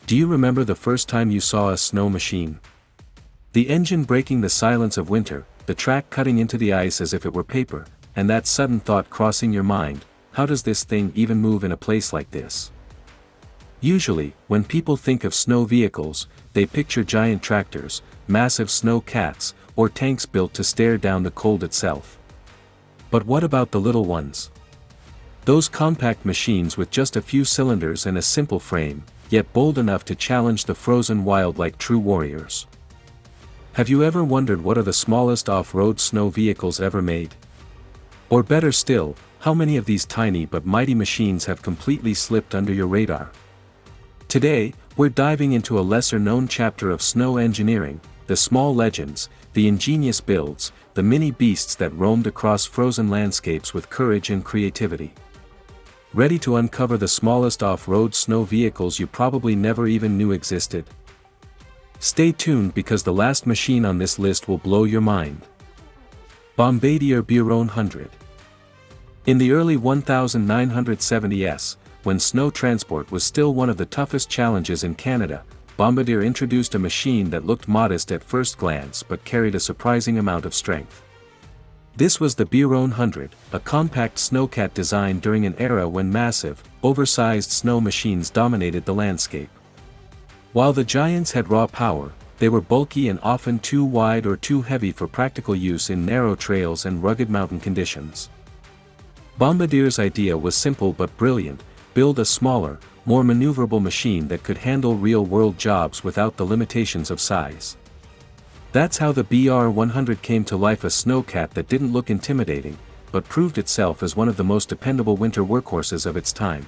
Do you remember the first time you saw a snow machine? The engine breaking the silence of winter, the track cutting into the ice as if it were paper, and that sudden thought crossing your mind, how does this thing even move in a place like this? Usually, when people think of snow vehicles, they picture giant tractors, massive snow cats, or tanks built to stare down the cold itself. But what about the little ones? Those compact machines with just a few cylinders and a simple frame, yet bold enough to challenge the frozen wild like true warriors. Have you ever wondered what are the smallest off-road snow vehicles ever made? Or better still, how many of these tiny but mighty machines have completely slipped under your radar? Today, we're diving into a lesser-known chapter of snow engineering, the small legends, the ingenious builds, the mini beasts that roamed across frozen landscapes with courage and creativity. Ready to uncover the smallest off-road snow vehicles you probably never even knew existed? Stay tuned because the last machine on this list will blow your mind. Bombardier BR 100. In the early 1970s, when snow transport was still one of the toughest challenges in Canada, Bombardier introduced a machine that looked modest at first glance but carried a surprising amount of strength. This was the BR 100, a compact snowcat designed during an era when massive, oversized snow machines dominated the landscape. While the giants had raw power, they were bulky and often too wide or too heavy for practical use in narrow trails and rugged mountain conditions. Bombardier's idea was simple but brilliant: build a smaller, more maneuverable machine that could handle real-world jobs without the limitations of size. That's how the BR 100 came to life, a snowcat that didn't look intimidating, but proved itself as one of the most dependable winter workhorses of its time.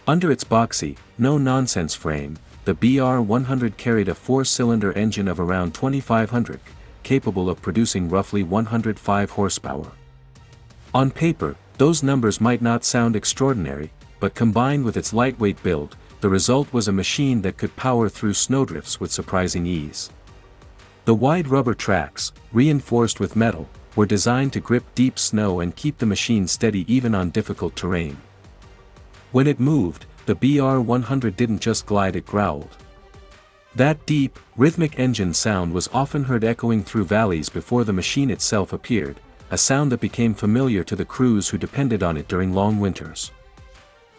Under its boxy, no-nonsense frame, the BR 100 carried a 4-cylinder engine of around 2,500, capable of producing roughly 105 horsepower. On paper, those numbers might not sound extraordinary, but combined with its lightweight build, the result was a machine that could power through snowdrifts with surprising ease. The wide rubber tracks, reinforced with metal, were designed to grip deep snow and keep the machine steady even on difficult terrain. When it moved, the BR 100 didn't just glide, it growled. That deep, rhythmic engine sound was often heard echoing through valleys before the machine itself appeared, a sound that became familiar to the crews who depended on it during long winters.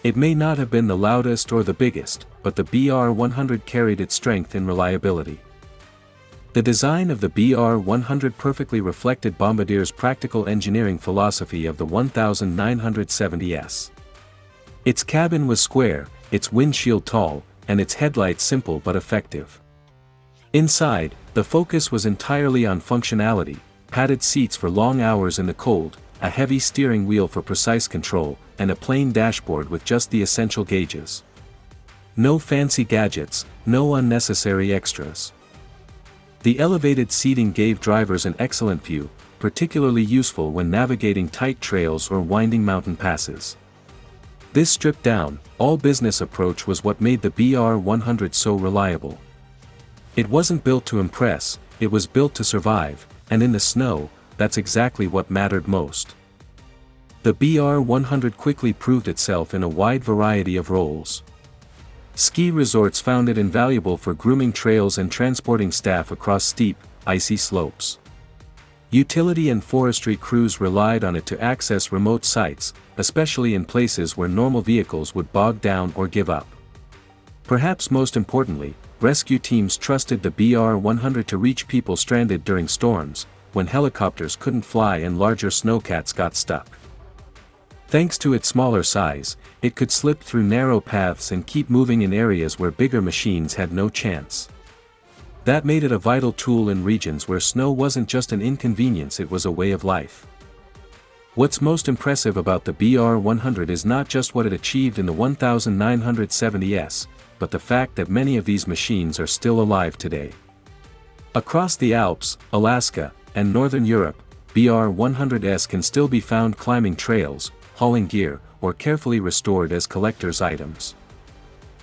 It may not have been the loudest or the biggest, but the BR 100 carried its strength in reliability. The design of the BR 100 perfectly reflected Bombardier's practical engineering philosophy of the 1970s. Its cabin was square, its windshield tall, and its headlights simple but effective. Inside, the focus was entirely on functionality: padded seats for long hours in the cold, a heavy steering wheel for precise control, and a plain dashboard with just the essential gauges. No fancy gadgets, no unnecessary extras. The elevated seating gave drivers an excellent view, particularly useful when navigating tight trails or winding mountain passes. This stripped-down, all-business approach was what made the BR 100 so reliable. It wasn't built to impress, it was built to survive, and in the snow, that's exactly what mattered most. The BR 100 quickly proved itself in a wide variety of roles. Ski resorts found it invaluable for grooming trails and transporting staff across steep, icy slopes. Utility and forestry crews relied on it to access remote sites, especially in places where normal vehicles would bog down or give up. Perhaps most importantly, rescue teams trusted the BR 100 to reach people stranded during storms, when helicopters couldn't fly and larger snowcats got stuck. Thanks to its smaller size, it could slip through narrow paths and keep moving in areas where bigger machines had no chance. That made it a vital tool in regions where snow wasn't just an inconvenience, it was a way of life. What's most impressive about the BR 100 is not just what it achieved in the 1970s, but the fact that many of these machines are still alive today. Across the Alps, Alaska, and Northern Europe, BR 100s can still be found climbing trails, hauling gear, or carefully restored as collector's items.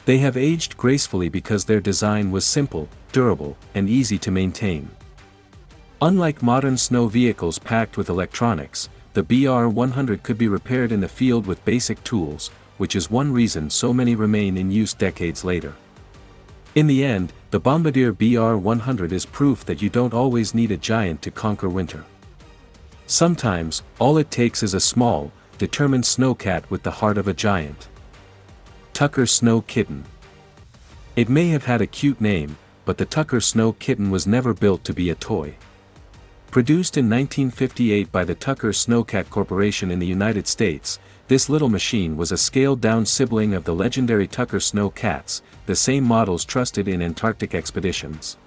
They have aged gracefully because their design was simple, durable, and easy to maintain. Unlike modern snow vehicles packed with electronics, the BR 100 could be repaired in the field with basic tools, which is one reason so many remain in use decades later. In the end, the Bombardier BR 100 is proof that you don't always need a giant to conquer winter. Sometimes, all it takes is a small, determined snowcat with the heart of a giant. Tucker Snow Kitten. It may have had a cute name, but the Tucker Snow Kitten was never built to be a toy. Produced in 1958 by the Tucker Snowcat Corporation in the United States, this little machine was a scaled-down sibling of the legendary Tucker Snow Cats, the same models trusted in Antarctic expeditions.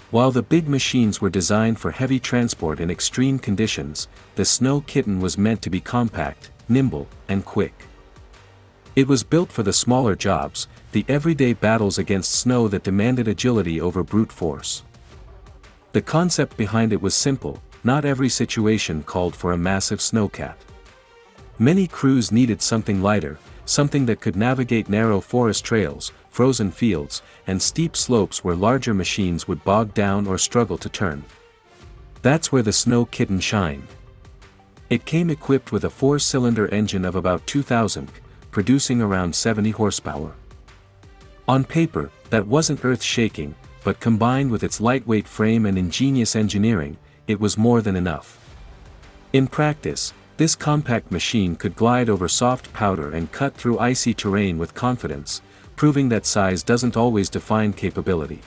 While the big machines were designed for heavy transport in extreme conditions, the Snow Kitten was meant to be compact, nimble, and quick. It was built for the smaller jobs, the everyday battles against snow that demanded agility over brute force. The concept behind it was simple: not every situation called for a massive snowcat. Many crews needed something lighter, something that could navigate narrow forest trails, frozen fields, and steep slopes where larger machines would bog down or struggle to turn. That's where the Snow Kitten shined. It came equipped with a 4-cylinder engine of about 2,000, producing around 70 horsepower. On paper, that wasn't earth-shaking, but combined with its lightweight frame and ingenious engineering, it was more than enough. In practice, this compact machine could glide over soft powder and cut through icy terrain with confidence, proving that size doesn't always define capability.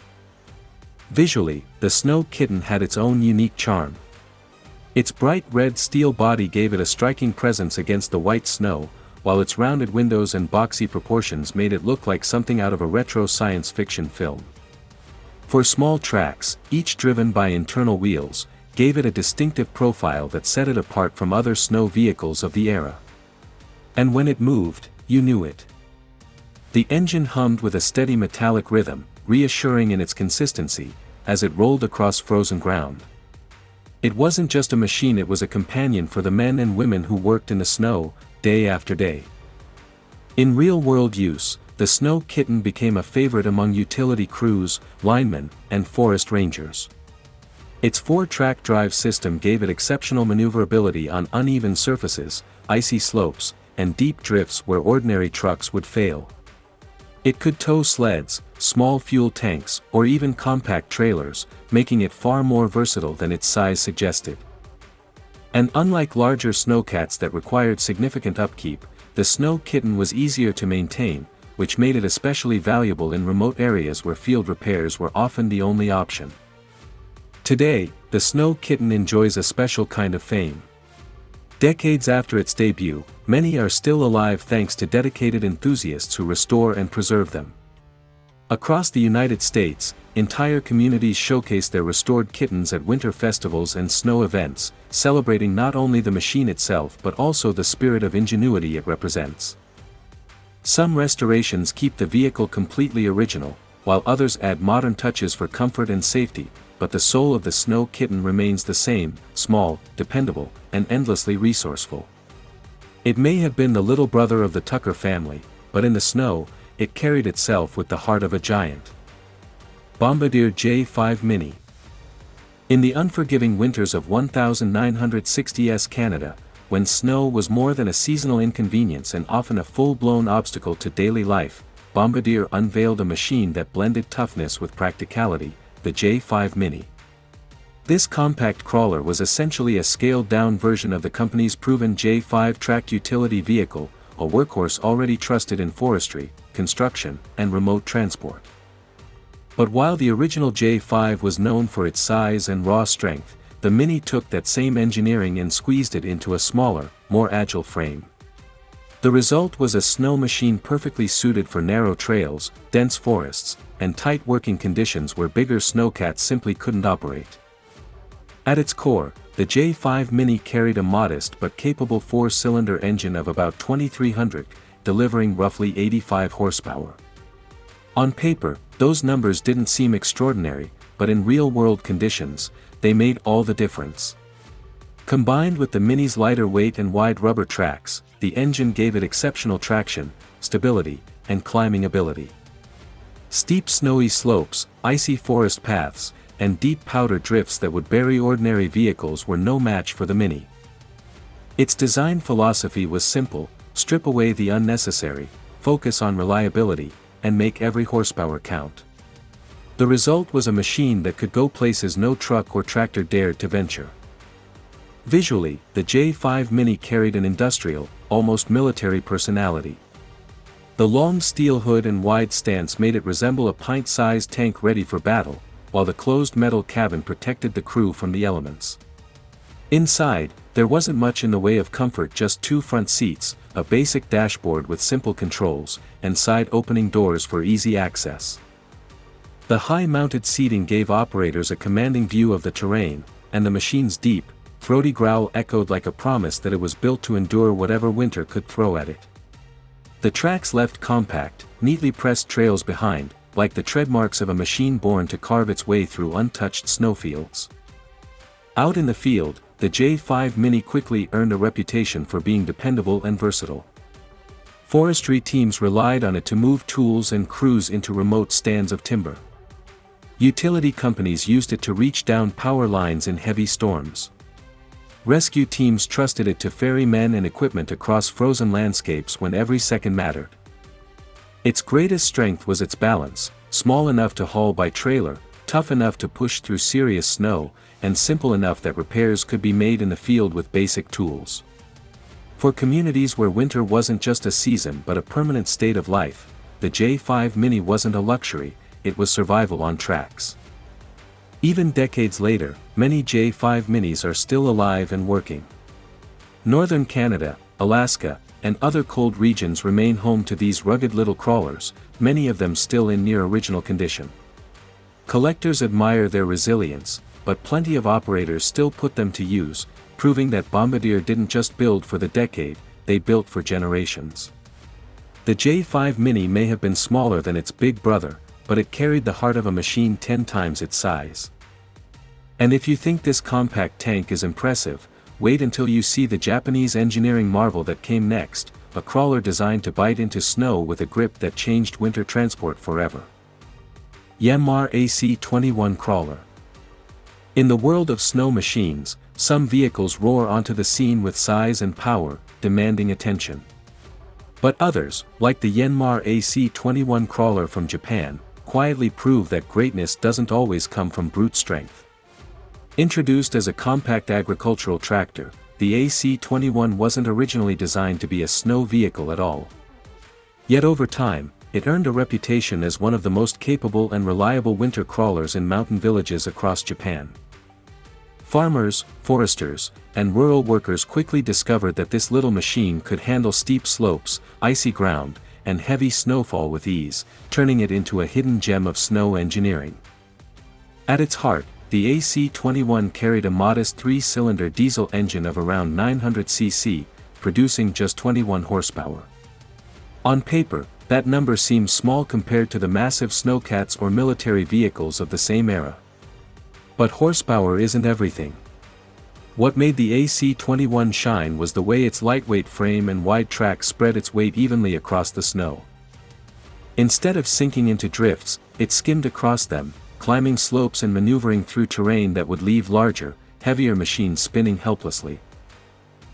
Visually, the Snow Kitten had its own unique charm. Its bright red steel body gave it a striking presence against the white snow, while its rounded windows and boxy proportions made it look like something out of a retro science fiction film. For small tracks, each driven by internal wheels, gave it a distinctive profile that set it apart from other snow vehicles of the era. And when it moved, you knew it. The engine hummed with a steady metallic rhythm, reassuring in its consistency, as it rolled across frozen ground. It wasn't just a machine, it was a companion for the men and women who worked in the snow, day after day. In real-world use, the Snow Kitten became a favorite among utility crews, linemen, and forest rangers. Its 4-track drive system gave it exceptional maneuverability on uneven surfaces, icy slopes, and deep drifts where ordinary trucks would fail. It could tow sleds, small fuel tanks, or even compact trailers, making it far more versatile than its size suggested. And unlike larger snowcats that required significant upkeep, the Snow Kitten was easier to maintain, which made it especially valuable in remote areas where field repairs were often the only option. Today, the Snow Kitten enjoys a special kind of fame. Decades after its debut, many are still alive thanks to dedicated enthusiasts who restore and preserve them. Across the United States, entire communities showcase their restored kittens at winter festivals and snow events, celebrating not only the machine itself but also the spirit of ingenuity it represents. Some restorations keep the vehicle completely original, while others add modern touches for comfort and safety, but the soul of the Snow Kitten remains the same: small, dependable, and endlessly resourceful. It may have been the little brother of the Tucker family, but in the snow, it carried itself with the heart of a giant. Bombardier J5 Mini. In the unforgiving winters of 1960s Canada, when snow was more than a seasonal inconvenience and often a full-blown obstacle to daily life, Bombardier unveiled a machine that blended toughness with practicality, the J5 Mini. This compact crawler was essentially a scaled-down version of the company's proven J5 tracked utility vehicle, a workhorse already trusted in forestry, construction, and remote transport. But while the original J5 was known for its size and raw strength, the Mini took that same engineering and squeezed it into a smaller, more agile frame. The result was a snow machine perfectly suited for narrow trails, dense forests, and tight working conditions where bigger snowcats simply couldn't operate. At its core, the J5 Mini carried a modest but capable 4-cylinder engine of about 2,300, delivering roughly 85 horsepower. On paper, those numbers didn't seem extraordinary, but in real-world conditions, they made all the difference. Combined with the Mini's lighter weight and wide rubber tracks, the engine gave it exceptional traction, stability, and climbing ability. Steep snowy slopes, icy forest paths, and deep powder drifts that would bury ordinary vehicles were no match for the Mini. Its design philosophy was simple: strip away the unnecessary, focus on reliability, and make every horsepower count. The result was a machine that could go places no truck or tractor dared to venture. Visually, the J5 Mini carried an industrial, almost military personality. The long steel hood and wide stance made it resemble a pint-sized tank ready for battle, while the closed metal cabin protected the crew from the elements. Inside, there wasn't much in the way of comfort, just two front seats, a basic dashboard with simple controls, and side-opening doors for easy access. The high-mounted seating gave operators a commanding view of the terrain, and the machine's deep, throaty growl echoed like a promise that it was built to endure whatever winter could throw at it. The tracks left compact, neatly pressed trails behind, like the treadmarks of a machine born to carve its way through untouched snowfields. Out in the field, the J5 Mini quickly earned a reputation for being dependable and versatile. Forestry teams relied on it to move tools and crews into remote stands of timber. Utility companies used it to reach down power lines in heavy storms. Rescue teams trusted it to ferry men and equipment across frozen landscapes when every second mattered. Its greatest strength was its balance, small enough to haul by trailer, tough enough to push through serious snow, and simple enough that repairs could be made in the field with basic tools. For communities where winter wasn't just a season but a permanent state of life, the J5 Mini wasn't a luxury, it was survival on tracks. Even decades later, many J5 Minis are still alive and working. Northern Canada, Alaska, and other cold regions remain home to these rugged little crawlers, many of them still in near original condition. Collectors admire their resilience, but plenty of operators still put them to use, proving that Bombardier didn't just build for the decade, they built for generations. The J5 Mini may have been smaller than its big brother, but it carried the heart of a machine 10 times its size. And if you think this compact tank is impressive, wait until you see the Japanese engineering marvel that came next, a crawler designed to bite into snow with a grip that changed winter transport forever. Yanmar AC21 Crawler. In the world of snow machines, some vehicles roar onto the scene with size and power, demanding attention. But others, like the Yanmar AC21 Crawler from Japan, quietly prove that greatness doesn't always come from brute strength. Introduced as a compact agricultural tractor, the AC21 wasn't originally designed to be a snow vehicle at all. Yet over time, it earned a reputation as one of the most capable and reliable winter crawlers in mountain villages across Japan. Farmers, foresters, and rural workers quickly discovered that this little machine could handle steep slopes, icy ground, and heavy snowfall with ease, turning it into a hidden gem of snow engineering. At its heart, the AC21 carried a modest 3-cylinder diesel engine of around 900 cc, producing just 21 horsepower. On paper, that number seems small compared to the massive snowcats or military vehicles of the same era. But horsepower isn't everything. What made the AC21 shine was the way its lightweight frame and wide track spread its weight evenly across the snow. Instead of sinking into drifts, it skimmed across them, climbing slopes and maneuvering through terrain that would leave larger, heavier machines spinning helplessly.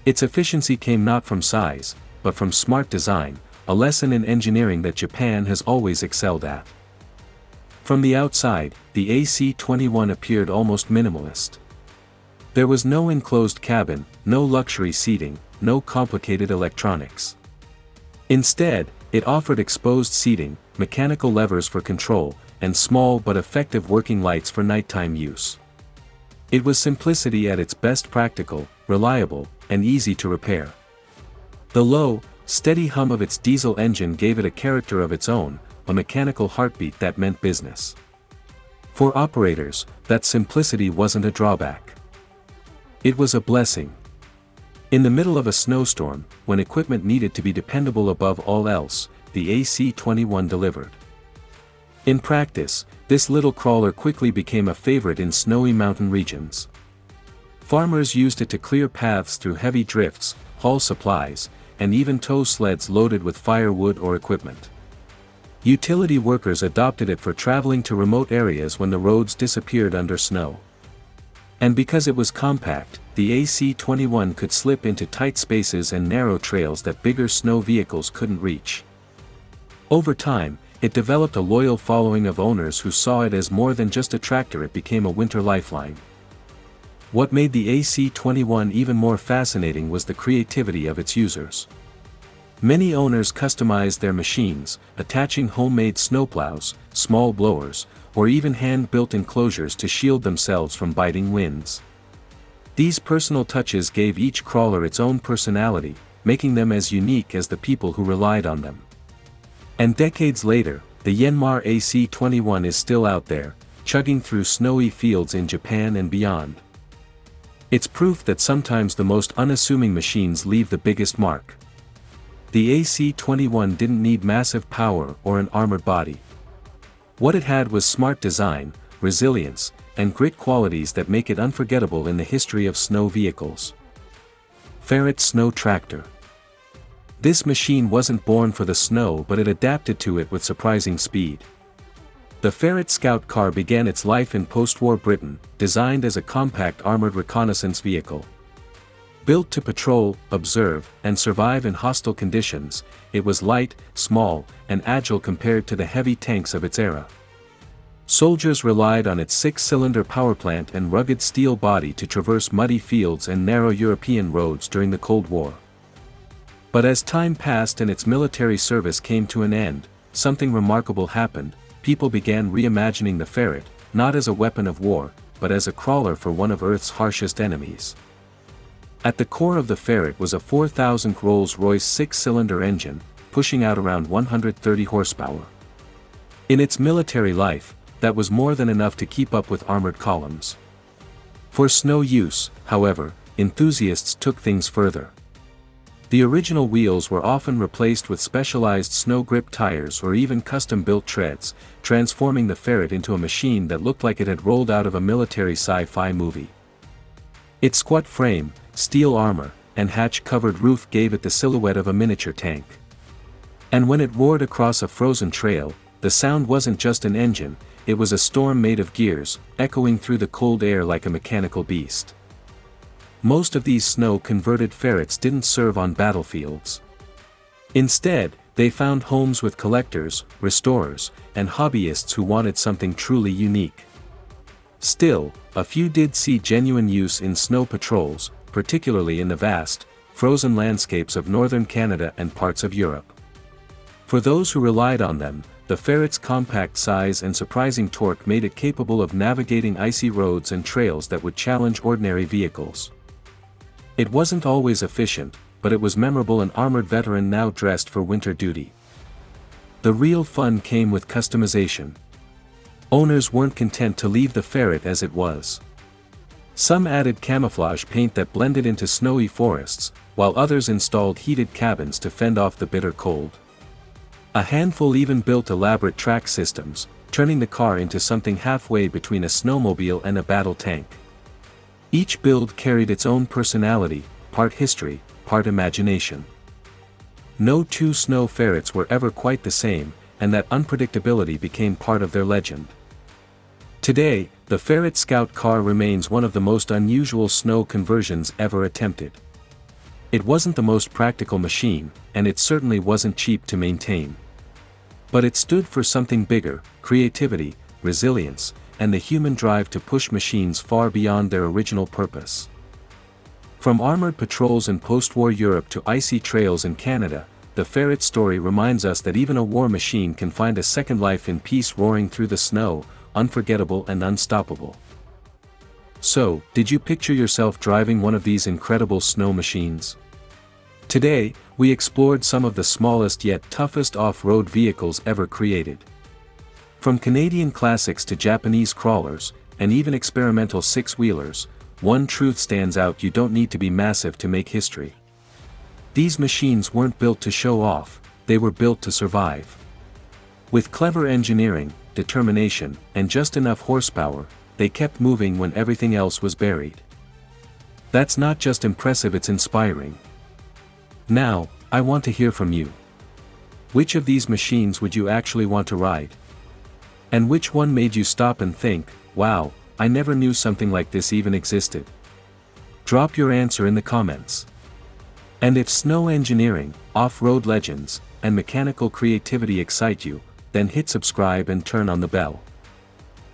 Its efficiency came not from size, but from smart design, a lesson in engineering that Japan has always excelled at. From the outside, the AC21 appeared almost minimalist. There was no enclosed cabin, no luxury seating, no complicated electronics. Instead, it offered exposed seating, mechanical levers for control, and small but effective working lights for nighttime use. It was simplicity at its best, practical, reliable, and easy to repair. The low, steady hum of its diesel engine gave it a character of its own, a mechanical heartbeat that meant business. For operators, that simplicity wasn't a drawback. It was a blessing. In the middle of a snowstorm, when equipment needed to be dependable above all else, the AC21 delivered. In practice, this little crawler quickly became a favorite in snowy mountain regions. Farmers used it to clear paths through heavy drifts, haul supplies, and even tow sleds loaded with firewood or equipment. Utility workers adopted it for traveling to remote areas when the roads disappeared under snow. And because it was compact, the AC21 could slip into tight spaces and narrow trails that bigger snow vehicles couldn't reach. Over time, It developed a loyal following of owners who saw it as more than just a tractor. It became a winter lifeline. What made the AC21 even more fascinating was the creativity of its users. Many owners customized their machines, attaching homemade snowplows, small blowers, or even hand-built enclosures to shield themselves from biting winds. These personal touches gave each crawler its own personality, making them as unique as the people who relied on them. And decades later, the Yanmar AC21 is still out there, chugging through snowy fields in Japan and beyond. It's proof that sometimes the most unassuming machines leave the biggest mark. The AC21 didn't need massive power or an armored body. What it had was smart design, resilience, and grit qualities that make it unforgettable in the history of snow vehicles. Ferret Snow Tractor. This machine wasn't born for the snow, but it adapted to it with surprising speed. The Ferret Scout car began its life in post-war Britain, designed as a compact armored reconnaissance vehicle. Built to patrol, observe, and survive in hostile conditions, it was light, small, and agile compared to the heavy tanks of its era. Soldiers relied on its 6-cylinder powerplant and rugged steel body to traverse muddy fields and narrow European roads during the Cold War. But as time passed and its military service came to an end, something remarkable happened. People began reimagining the Ferret, not as a weapon of war, but as a crawler for one of Earth's harshest enemies. At the core of the Ferret was a 4,000 Rolls-Royce 6-cylinder engine, pushing out around 130 horsepower. In its military life, that was more than enough to keep up with armored columns. For snow use, however, enthusiasts took things further. The original wheels were often replaced with specialized snow grip tires or even custom-built treads, transforming the Ferret into a machine that looked like it had rolled out of a military sci-fi movie. Its squat frame, steel armor, and hatch-covered roof gave it the silhouette of a miniature tank. And when it roared across a frozen trail, the sound wasn't just an engine, it was a storm made of gears, echoing through the cold air like a mechanical beast. Most of these snow-converted Ferrets didn't serve on battlefields. Instead, they found homes with collectors, restorers, and hobbyists who wanted something truly unique. Still, a few did see genuine use in snow patrols, particularly in the vast, frozen landscapes of northern Canada and parts of Europe. For those who relied on them, the Ferret's compact size and surprising torque made it capable of navigating icy roads and trails that would challenge ordinary vehicles. It wasn't always efficient, but it was memorable. An armored veteran now dressed for winter duty. The real fun came with customization. Owners weren't content to leave the Ferret as it was. Some added camouflage paint that blended into snowy forests, while others installed heated cabins to fend off the bitter cold. A handful even built elaborate track systems, turning the car into something halfway between a snowmobile and a battle tank. Each build carried its own personality, part history, part imagination. No two snow Ferrets were ever quite the same, and that unpredictability became part of their legend. Today, the Ferret Scout car remains one of the most unusual snow conversions ever attempted. It wasn't the most practical machine, and it certainly wasn't cheap to maintain. But it stood for something bigger: creativity, resilience, and the human drive to push machines far beyond their original purpose. From armored patrols in post-war Europe to icy trails in Canada, the Ferret story reminds us that even a war machine can find a second life in peace, roaring through the snow, unforgettable and unstoppable. So, did you picture yourself driving one of these incredible snow machines? Today, we explored some of the smallest yet toughest off-road vehicles ever created. From Canadian classics to Japanese crawlers, and even experimental six-wheelers, one truth stands out: you don't need to be massive to make history. These machines weren't built to show off, they were built to survive. With clever engineering, determination, and just enough horsepower, they kept moving when everything else was buried. That's not just impressive, it's inspiring. Now, I want to hear from you. Which of these machines would you actually want to ride? And which one made you stop and think, wow, I never knew something like this even existed? Drop your answer in the comments. And if snow engineering, off-road legends, and mechanical creativity excite you, then hit subscribe and turn on the bell.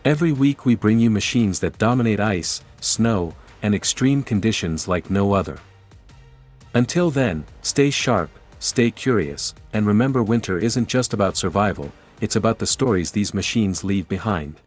Every week we bring you machines that dominate ice, snow, and extreme conditions like no other. Until then, stay sharp, stay curious, and remember winter isn't just about survival, it's about the stories these machines leave behind.